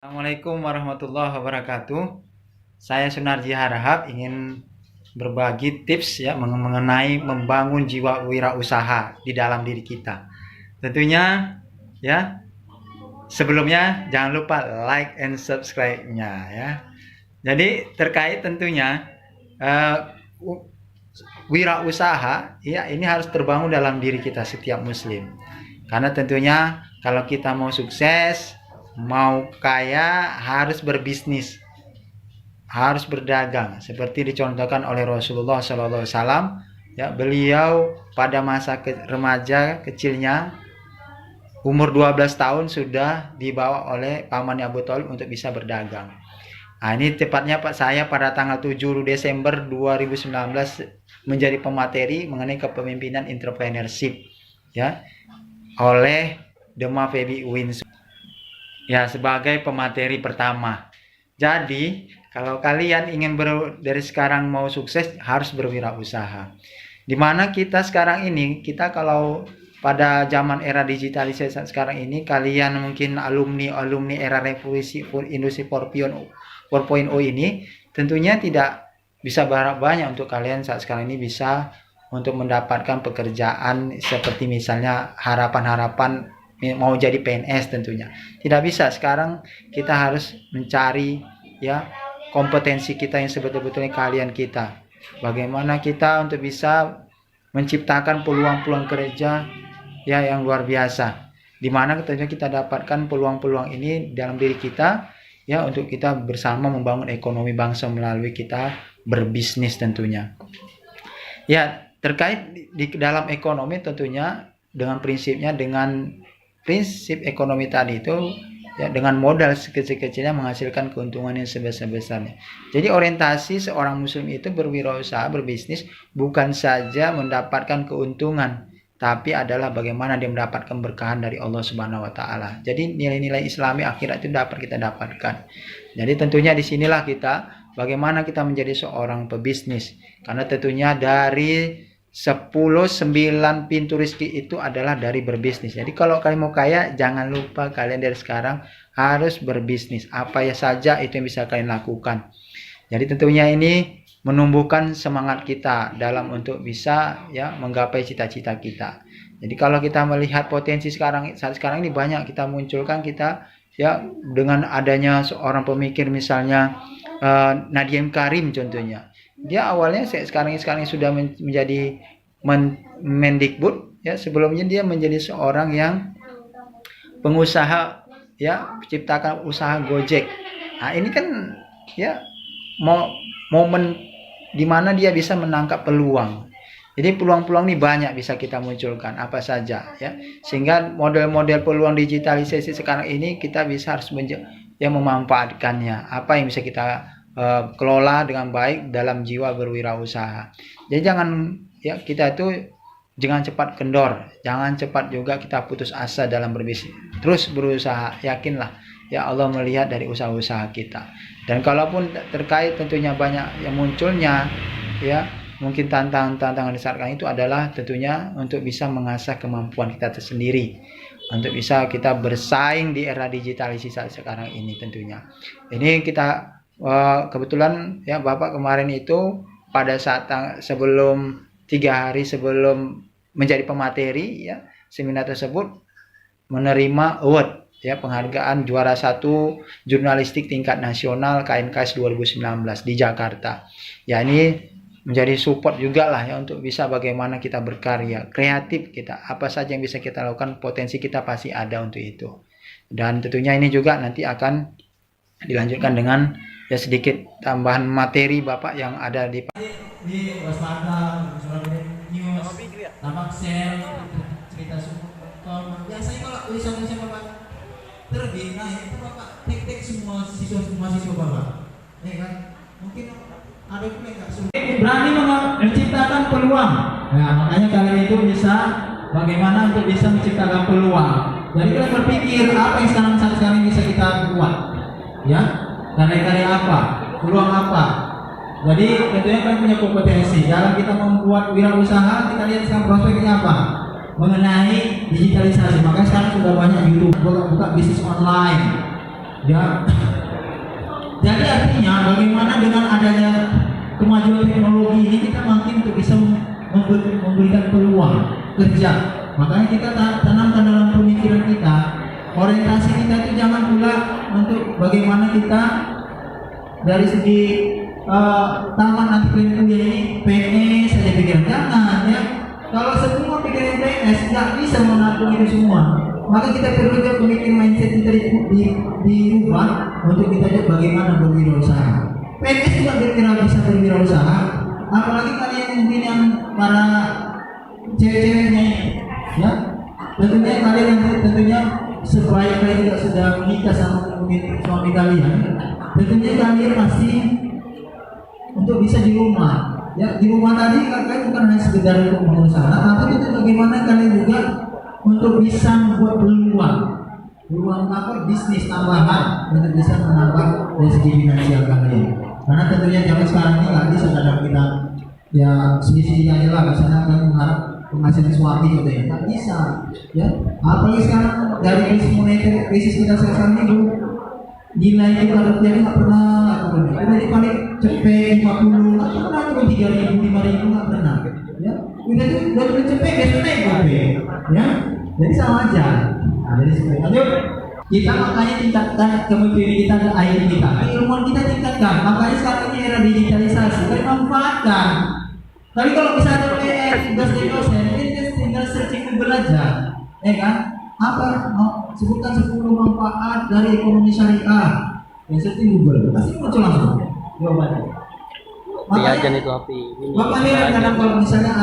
Assalamualaikum warahmatullahi wabarakatuh. Saya Sunarji Harahap ingin berbagi tips ya mengenai membangun jiwa wirausaha di dalam diri kita. Tentunya ya sebelumnya jangan lupa like and subscribe-nya ya. Jadi terkait tentunya wirausaha ya ini harus terbangun dalam diri kita setiap muslim. Karena tentunya kalau kita mau sukses, mau kaya, harus berbisnis, harus berdagang seperti dicontohkan oleh Rasulullah SAW ya. Beliau pada masa remaja kecilnya umur 12 tahun sudah dibawa oleh pamannya Abu Thalib untuk bisa berdagang. Nah, ini tepatnya Pak, saya pada tanggal 7 Desember 2019 menjadi pemateri mengenai kepemimpinan entrepreneurship ya oleh Dema Febi Wins ya sebagai pemateri pertama. Jadi kalau kalian ingin dari sekarang mau sukses, harus berwirausaha. Dimana kita sekarang ini, kita kalau pada zaman era digitalisasi sekarang ini, kalian mungkin alumni era revolusi industri 4.0 ini, tentunya tidak bisa berharap banyak untuk kalian saat sekarang ini bisa untuk mendapatkan pekerjaan seperti misalnya harapan-harapan mau jadi PNS. Tentunya tidak bisa. Sekarang kita harus mencari ya kompetensi kita yang sebetul-betulnya keahlian kita. Bagaimana kita untuk bisa menciptakan peluang-peluang kerja ya yang luar biasa. Dimana tentunya kita dapatkan peluang-peluang ini dalam diri kita ya untuk kita bersama membangun ekonomi bangsa melalui kita berbisnis tentunya. Ya terkait di dalam ekonomi tentunya dengan prinsipnya dengan prinsip ekonomi tadi itu ya dengan modal sekecil-kecilnya menghasilkan keuntungan yang sebesar-besarnya. Jadi orientasi seorang muslim itu berwirausaha, berbisnis bukan saja mendapatkan keuntungan, tapi adalah bagaimana dia mendapatkan berkahan dari Allah Subhanahu wa taala. Jadi nilai-nilai Islami akhirat itu dapat kita dapatkan. Jadi tentunya di sinilah kita bagaimana kita menjadi seorang pebisnis. Karena tentunya dari 9 pintu rezeki itu adalah dari berbisnis. Jadi kalau kalian mau kaya, jangan lupa kalian dari sekarang harus berbisnis. Apa ya saja itu yang bisa kalian lakukan. Jadi tentunya ini menumbuhkan semangat kita dalam untuk bisa ya menggapai cita-cita kita. Jadi kalau kita melihat potensi saat sekarang ini banyak kita munculkan kita ya dengan adanya seorang pemikir misalnya Nadiem Karim contohnya. Dia awalnya sekarang sudah menjadi Mendikbud ya, sebelumnya dia menjadi seorang yang pengusaha ya, menciptakan usaha Gojek. Nah, ini kan ya momen di mana dia bisa menangkap peluang. Jadi peluang-peluang ini banyak bisa kita munculkan apa saja ya. Sehingga model-model peluang digitalisasi sekarang ini kita bisa harus memanfaatkannya. Apa yang bisa kita kelola dengan baik dalam jiwa berwirausaha. Jadi kita itu jangan cepat kendor, jangan cepat juga kita putus asa dalam berbisnis. Terus berusaha, yakinlah ya Allah melihat dari usaha-usaha kita. Dan kalaupun terkait tentunya banyak yang munculnya ya, mungkin tantangan saat itu adalah tentunya untuk bisa mengasah kemampuan kita tersendiri. Untuk bisa kita bersaing di era digitalisasi saat sekarang ini tentunya. Ini kita kebetulan ya Bapak kemarin itu pada saat sebelum 3 hari sebelum menjadi pemateri ya seminar tersebut menerima award ya penghargaan juara 1 jurnalistik tingkat nasional KNKS 2019 di Jakarta. Ya ini menjadi support juga lah ya untuk bisa bagaimana kita berkarya kreatif kita, apa saja yang bisa kita lakukan, potensi kita pasti ada untuk itu. Dan tentunya ini juga nanti akan dilanjutkan dengan ya sedikit tambahan materi Bapak yang ada di waspada, news, tamak share, cerita support. Biasanya kalau tulisan-tulisan Bapak terbina itu Bapak tek-tek semua siswa Bapak. Ya kan? Mungkin ada pula yang nggak berani menciptakan peluang. Nah, makanya kalian itu bisa bagaimana untuk bisa menciptakan peluang. Jadi kita berpikir apa yang sekarang bisa kita buat, ya? Karya-karya apa, peluang apa. Jadi tentunya kan punya kompetensi. Dalam kita membuat wirausaha, kita lihat sekarang prospeknya apa mengenai digitalisasi. Makanya sekarang sudah banyak YouTube buka bisnis online. Ya, jadi artinya bagaimana dengan adanya kemajuan teknologi ini kita makin untuk bisa memberikan peluang kerja. Makanya kita tanamkan dalam pemikiran kita, orientasi kita itu jangan pula untuk bagaimana kita dari segi taman nanti kuliah ini PNS saja pikiran, jangan ya. Kalau semua pikiran PNS nggak bisa menampung itu semua, maka kita perlu juga pemikiran mindset kita dirubah untuk kita lihat bagaimana berwirausaha. PNS juga bisa berwirausaha, apalagi kalian mungkin yang para cewek-ceweknya ya, tentunya kalian yang tentunya sebaik kalian juga sudah menikah sama mungkin suami kalian, tentunya kalian pasti untuk bisa di rumah ya. Di rumah tadi kalian bukan hanya sekedar untuk berusaha, tapi itu bagaimana kalian juga untuk bisa membuat peluang apa bisnis tambahan untuk bisa menambah dari segi finansial kalian. Karena tentunya zaman sekarang ini nggak bisa kadang kita ya sedih-sedih aja lah, misalnya kalian mengharap penghasilan suami gitu ya, nggak bisa ya. Apalagi sekarang dari krisis moneter, krisis kita sekarang ini nilai tukar rupiah nggak pernah turun. Jadi paling cepet 50, nggak pernah turun 3.000, 5.000 nggak pernah ya. Udah turun cepet besok naik rupiah ya. Jadi sama aja. Nah, jadi seperti itu. Kita makanya tingkatkan kemampuan kita ke IT kita, keilmuan kita tingkatkan. Makanya sekarang ini era digitalisasi, kita manfaatkan. Tapi kalau misalnya tugas dari dosen, ini tinggal searching Google aja, ya kan? Apa? Sebutkan 10 manfaat dari ekonomi syariah. Ya searching Google, pasti muncul langsung jawabannya. Makanya itu api. Makanya kadang kalau misalnya